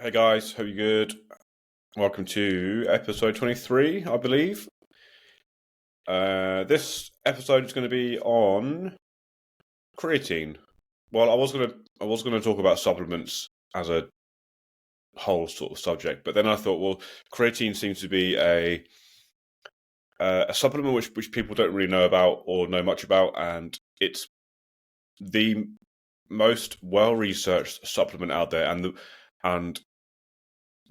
Hey guys, hope you're good. Welcome to episode 23, I believe. This episode is going to be on creatine. Well, I was gonna talk about supplements as a whole sort of subject, but then I thought, well, creatine seems to be a supplement which people don't really know about or know much about, and it's the most well-researched supplement out there, and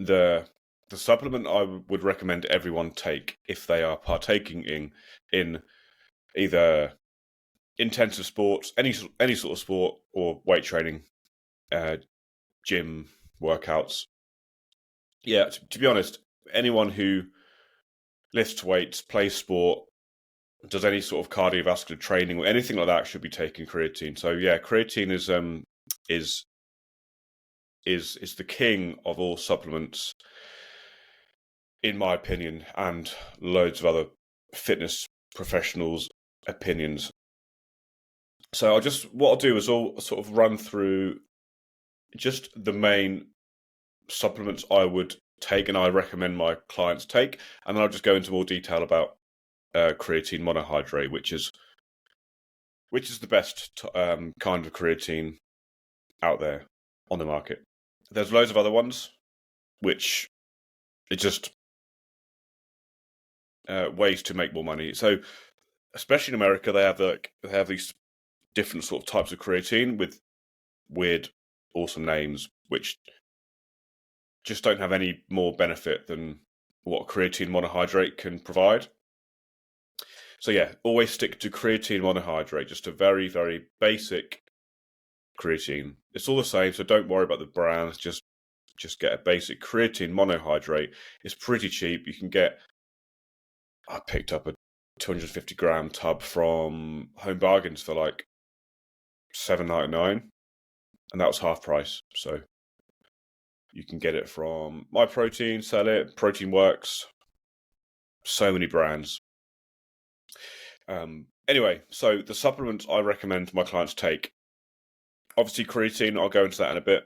the the supplement I would recommend everyone take if they are partaking in either intensive sports, any sort of sport, or weight training, uh, gym workouts. Yeah, to be honest, anyone who lifts weights, plays sport, does any sort of cardiovascular training or anything like that should be taking creatine. So yeah, creatine is is the king of all supplements, in my opinion, and loads of other fitness professionals' opinions. So what I'll do is I'll sort of run through just the main supplements I would take and I recommend my clients take, and then I'll just go into more detail about creatine monohydrate, which is the best kind of creatine out there on the market. There's loads of other ones, which are just ways to make more money. So, especially in America, they have these different sort of types of creatine with weird, awesome names, which just don't have any more benefit than what creatine monohydrate can provide. So yeah, always stick to creatine monohydrate, just a very, very basic creatine. It's all the same, so don't worry about the brands. Just get a basic creatine monohydrate. It's pretty cheap. I picked up a 250-gram tub from Home Bargains for like $7.99, and that was half price. So you can get it from My Protein, sell it, Protein Works, so many brands. Anyway, so the supplements I recommend my clients take, obviously creatine, I'll go into that in a bit.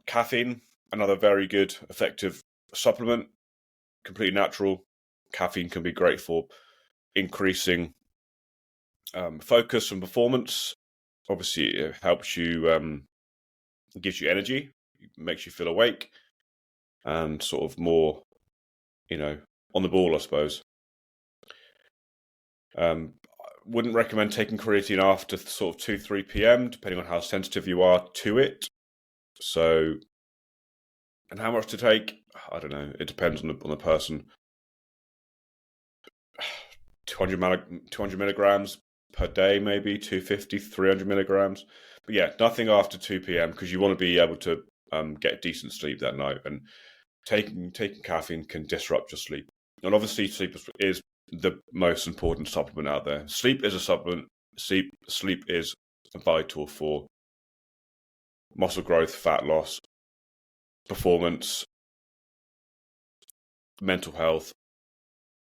Caffeine, another very good, effective supplement, completely natural. Caffeine can be great for increasing focus and performance. Obviously, it helps you, gives you energy, makes you feel awake, and sort of more, on the ball, I suppose. Wouldn't recommend taking creatine after sort of 2-3 p.m. depending on how sensitive you are to it. So, and how much to take? I don't know. It depends on the person. 200 milligrams per day, maybe 250, 300 milligrams. But yeah, nothing after 2 p.m. because you want to be able to get decent sleep that night. And taking caffeine can disrupt your sleep. And obviously, sleep is the most important supplement out there. Sleep is a supplement. Sleep is vital for muscle growth, fat loss, performance, mental health,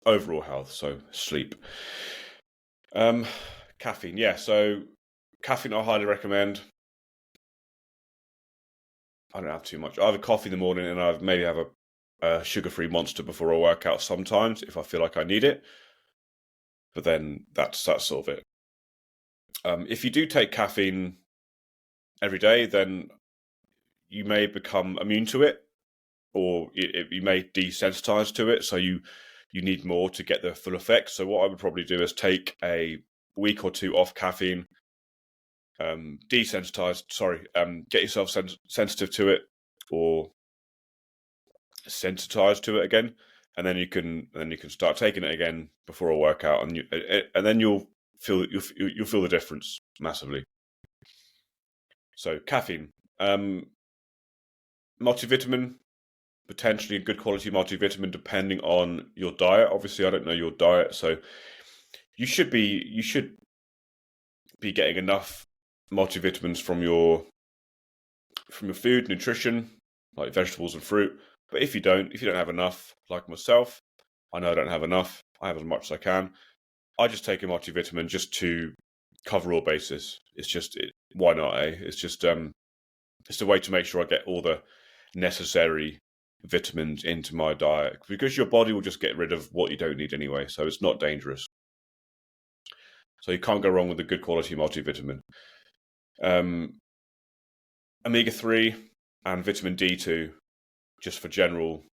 overall health. So sleep. Caffeine, yeah. So caffeine, I highly recommend. I don't have too much. I have a coffee in the morning, and I maybe have a sugar-free Monster before I work out sometimes if I feel like I need it. But then that's sort of it. If you do take caffeine every day, then you may become immune to it, or you may desensitize to it. So you need more to get the full effect. So what I would probably do is take a week or two off caffeine, desensitized. Get yourself sensitive to it or sensitized to it again, and then you can start taking it again before a workout, and then you'll feel the difference massively. So caffeine, multivitamin, potentially a good quality multivitamin depending on your diet. Obviously, I don't know your diet, so you should be getting enough multivitamins from your food, nutrition, like vegetables and fruit. But if you don't have enough, like myself, I know I don't have enough. I have as much as I can. I just take a multivitamin just to cover all bases. Why not? It's just it's a way to make sure I get all the necessary vitamins into my diet, because your body will just get rid of what you don't need anyway, so it's not dangerous. So you can't go wrong with a good quality multivitamin. Omega-3 and vitamin D2, just for general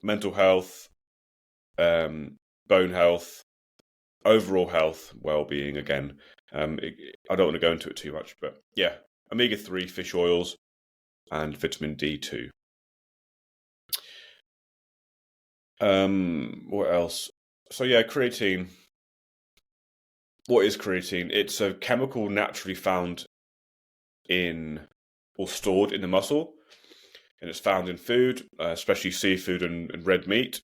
mental health, bone health, overall health, well-being. Again, I don't want to go into it too much, but yeah, omega-3 fish oils and vitamin D2. What else? So yeah, creatine. What is creatine? It's a chemical naturally found in or stored in the muscle, and it's found in food, especially seafood and red meat.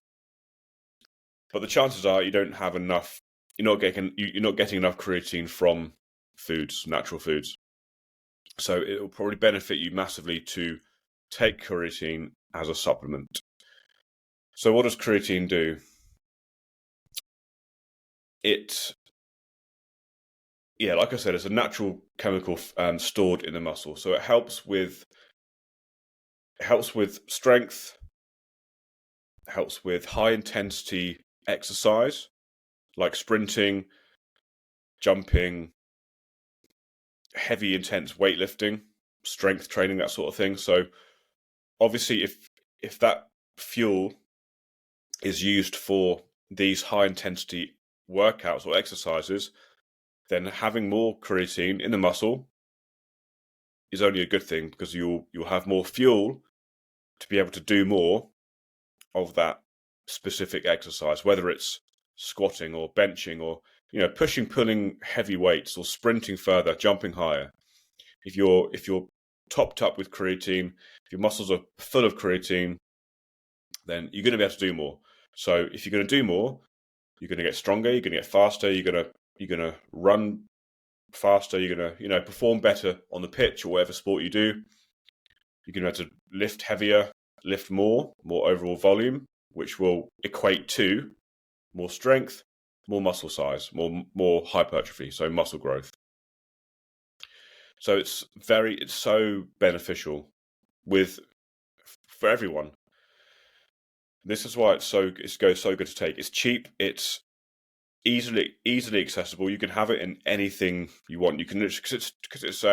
But the chances are you don't have enough. You're not getting enough creatine from foods, natural foods. So it will probably benefit you massively to take creatine as a supplement. So what does creatine do? Like I said, it's a natural chemical stored in the muscle. So it helps with strength, helps with high intensity exercise, like sprinting, jumping, heavy intense weightlifting, strength training, that sort of thing. So obviously if that fuel is used for these high intensity workouts or exercises, then having more creatine in the muscle is only a good thing, because you'll have more fuel to be able to do more of that specific exercise, whether it's squatting or benching or pushing, pulling heavy weights, or sprinting further, jumping higher. If you're topped up with creatine, if your muscles are full of creatine, then you're going to be able to do more. So if you're going to do more, you're going to get stronger, you're going to get faster, you're going to run faster, you're going to perform better on the pitch or whatever sport you do. You're going to have to lift heavier, lift more overall volume, which will equate to more strength, more muscle size, more hypertrophy, so muscle growth. So it's so beneficial for everyone. This is why it goes so good to take. It's cheap. It's easily accessible. You can have it in anything you want. You can, because it's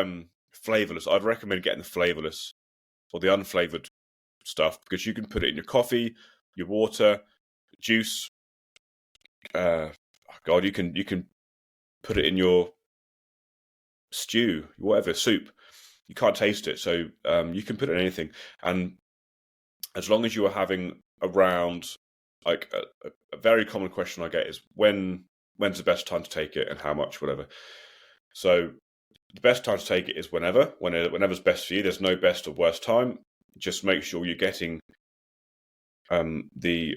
flavorless. I'd recommend getting the flavorless or the unflavored stuff, because you can put it in your coffee, your water, juice. You can put it in your stew, whatever, soup. You can't taste it, so you can put it in anything. And as long as you are having around, like a very common question I get is when's the best time to take it and how much, whatever. So the best time to take it is whenever's best for you. There's no best or worst time. Just make sure you're getting the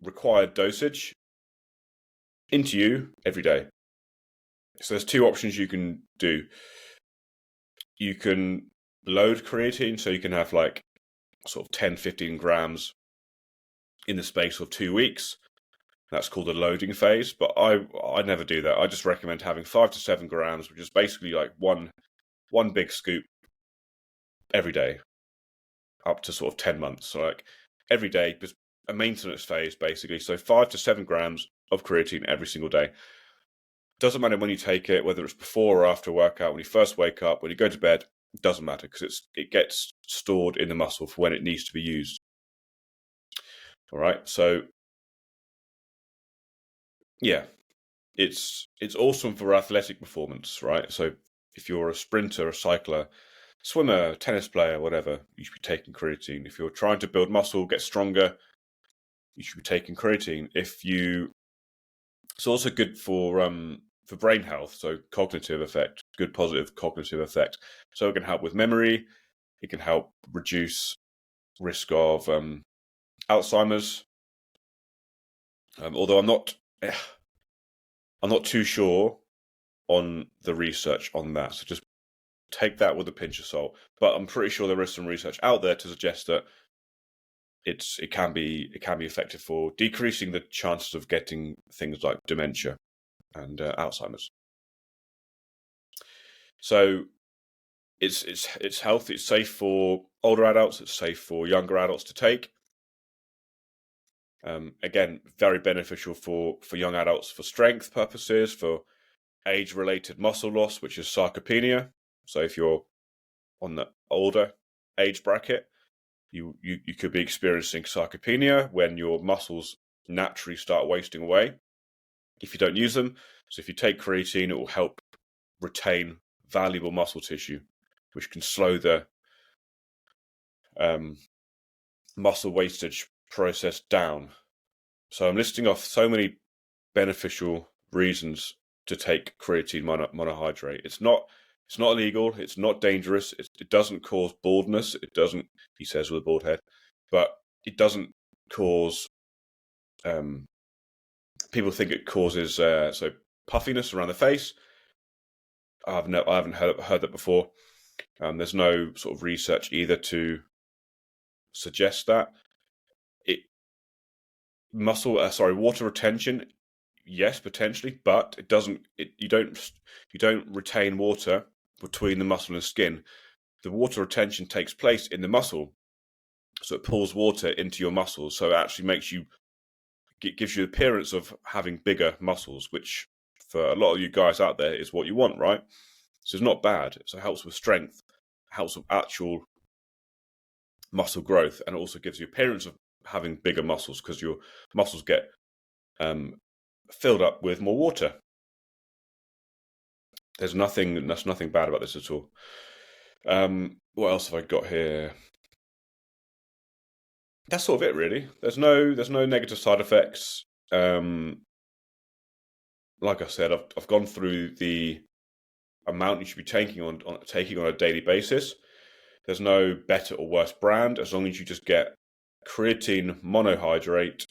required dosage into you every day. So there's two options you can do. You can load creatine, so you can have like sort of 10-15 grams in the space of 2 weeks. That's called a loading phase, but I never do that. I just recommend having 5 to 7 grams, which is basically like one big scoop every day, up to sort of 10 months. So like every day, just a maintenance phase basically. So 5 to 7 grams of creatine every single day. Doesn't matter when you take it, whether it's before or after a workout, when you first wake up, when you go to bed, it doesn't matter, because it gets stored in the muscle for when it needs to be used. All right, so yeah, it's awesome for athletic performance, right? So if you're a sprinter, a cycler, swimmer, tennis player, whatever, you should be taking creatine. If you're trying to build muscle, get stronger, you should be taking creatine. It's also good for brain health, so cognitive effect, good positive cognitive effect. So it can help with memory. It can help reduce risk of Alzheimer's. Although I'm not too sure on the research on that, so just take that with a pinch of salt. But I'm pretty sure there is some research out there to suggest that it can be effective for decreasing the chances of getting things like dementia and Alzheimer's. So it's healthy, it's safe for older adults. It's safe for younger adults to take. Again, very beneficial for young adults for strength purposes, for age-related muscle loss, which is sarcopenia. So if you're on the older age bracket, you could be experiencing sarcopenia when your muscles naturally start wasting away if you don't use them. So if you take creatine, it will help retain valuable muscle tissue, which can slow the muscle wastage process down. So I'm listing off so many beneficial reasons to take creatine monohydrate. It's not illegal. It's not dangerous. It doesn't cause baldness. It doesn't, he says with a bald head, but it doesn't cause. People think it causes so puffiness around the face. I haven't heard that before. There's no sort of research either to suggest that. Water retention, yes, potentially, but it doesn't. You don't retain water between the muscle and the skin. The water retention takes place in the muscle, so it pulls water into your muscles. So it actually gives you the appearance of having bigger muscles, which for a lot of you guys out there is what you want, right? So it's not bad. So it helps with strength, helps with actual muscle growth, and it also gives you appearance of having bigger muscles because your muscles get filled up with more water. There's nothing bad about this at all. What else have I got here? That's sort of it, really. There's no negative side effects. Like I said, I've gone through the amount you should be taking on a daily basis. There's no better or worse brand as long as you just get creatine monohydrate.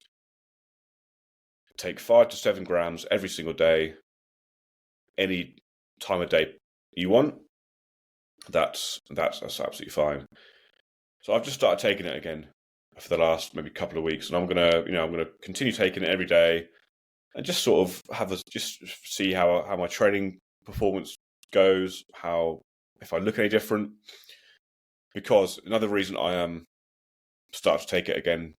Take 5 to 7 grams every single day, any time of day you want. That's absolutely fine. So I've just started taking it again for the last maybe couple of weeks, and I'm gonna continue taking it every day, and just sort of just see how my training performance goes, if I look any different. Because another reason I am start to take it again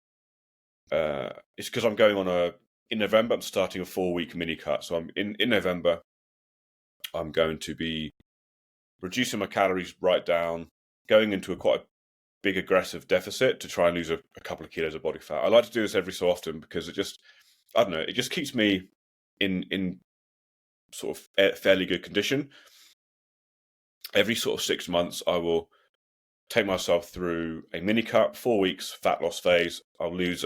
is because I'm going on in November. I'm starting a 4-week mini cut, so I'm in November. I'm going to be reducing my calories right down, going into a quite big aggressive deficit to try and lose a couple of kilos of body fat. I like to do this every so often because it just keeps me in sort of fairly good condition. Every sort of 6 months, I will take myself through a mini cut, 4 weeks fat loss phase. I'll lose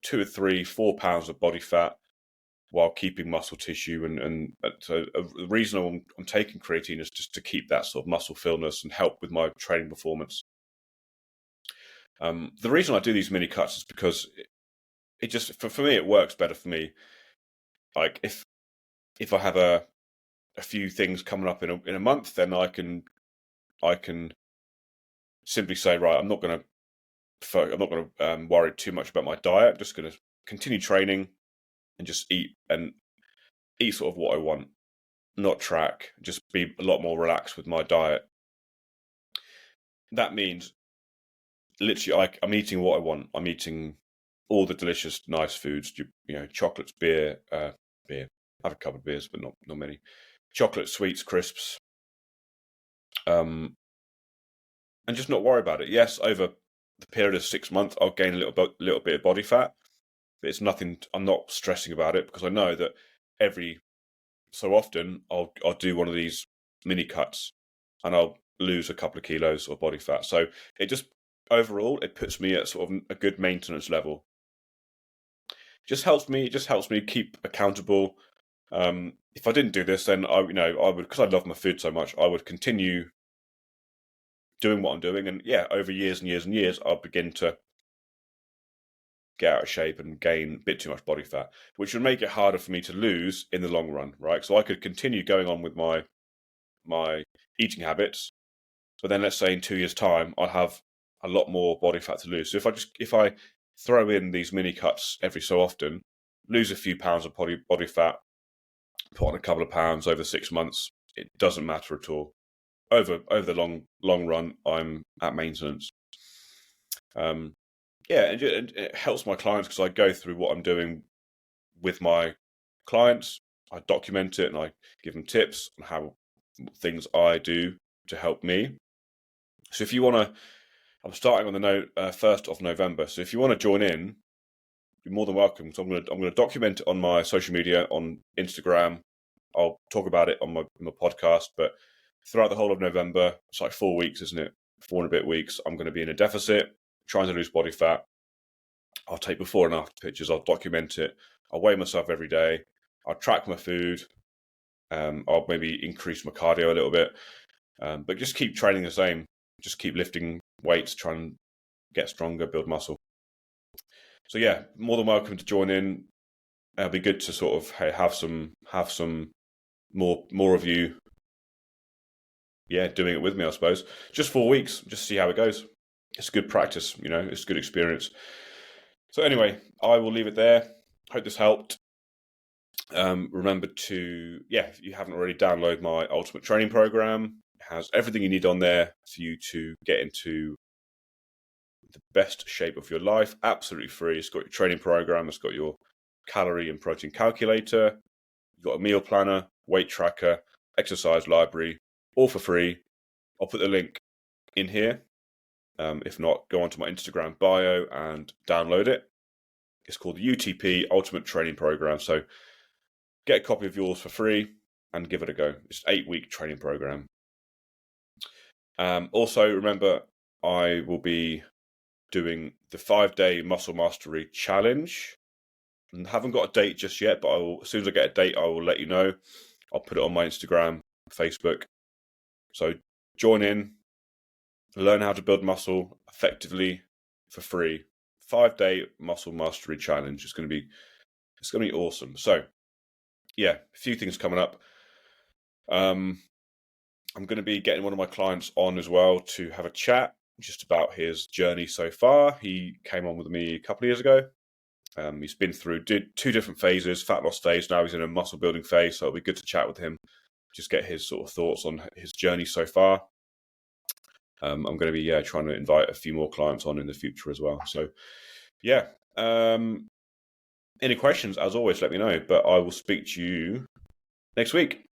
2 or 3, 4 pounds of body fat while keeping muscle tissue. And so the reason I'm taking creatine is just to keep that sort of muscle fullness and help with my training performance. The reason I do these mini cuts is because it just, for me, it works better for me. Like if I have a few things coming up in a month, then I can simply say, right, I'm not going to worry too much about my diet. I'm just going to continue training and just eat sort of what I want, not track, just be a lot more relaxed with my diet. That means literally I'm eating what I want. I'm eating all the delicious, nice foods, chocolates, beer. I have a couple of beers, but not many. Chocolate, sweets, crisps. And just not worry about it. Yes, over the period of 6 months, I'll gain a little bit of body fat, but it's nothing. I'm not stressing about it because I know that every so often I'll do one of these mini cuts and I'll lose a couple of kilos of body fat. So it just overall it puts me at sort of a good maintenance level. It just helps me keep accountable. If I didn't do this, then I would, because I love my food so much, I would continue doing what I'm doing, and over years and years and years, I'll begin to get out of shape and gain a bit too much body fat, which would make it harder for me to lose in the long run, right? So I could continue going on with my eating habits, but then let's say in 2 years' time, I'll have a lot more body fat to lose. So if I throw in these mini cuts every so often, lose a few pounds of body fat, put on a couple of pounds over 6 months, it doesn't matter at all. Over the long run, I'm at maintenance. Yeah, and it helps my clients because I go through what I'm doing with my clients. I document it and I give them tips on how things I do to help me. So if you want to, I'm starting on the 1st of November. So if you want to join in, you're more than welcome. So I'm going to document it on my social media, on Instagram. I'll talk about it on my podcast. But throughout the whole of November, it's like 4 weeks, isn't it? 4 and a bit weeks. I'm going to be in a deficit, trying to lose body fat. I'll take before and after pictures. I'll document it. I'll weigh myself every day. I'll track my food. I'll maybe increase my cardio a little bit, but just keep training the same. Just keep lifting weights, try and get stronger, build muscle. So yeah, more than welcome to join in. It'll be good to sort of have some more of you, doing it with me. I suppose just 4 weeks, just see how it goes. It's good practice, it's a good experience. So anyway, I will leave it there. Hope this helped. Remember to, if you haven't already, download my Ultimate Training Program. It has everything you need on there for you to get into the best shape of your life. Absolutely free. It's got your training program. It's got your calorie and protein calculator. You've got a meal planner, weight tracker, exercise library, all for free. I'll put the link in here. If not, go onto my Instagram bio and download it. It's called the UTP Ultimate Training Program. So get a copy of yours for free and give it a go. It's an 8-week training program. Also, remember, I will be doing the 5-day Muscle Mastery Challenge. And haven't got a date just yet, but as soon as I get a date, I will let you know. I'll put it on my Instagram, Facebook. So join in, learn how to build muscle effectively for free. 5-day Muscle Mastery Challenge. It's going to be awesome. So a few things coming up. I'm going to be getting one of my clients on as well to have a chat just about his journey so far. He came on with me a couple of years ago. He's been through 2 different phases, fat loss phase. Now he's in a muscle building phase. So it'll be good to chat with him, just get his sort of thoughts on his journey so far. I'm going to be trying to invite a few more clients on in the future as well. So any questions, as always, let me know. But I will speak to you next week.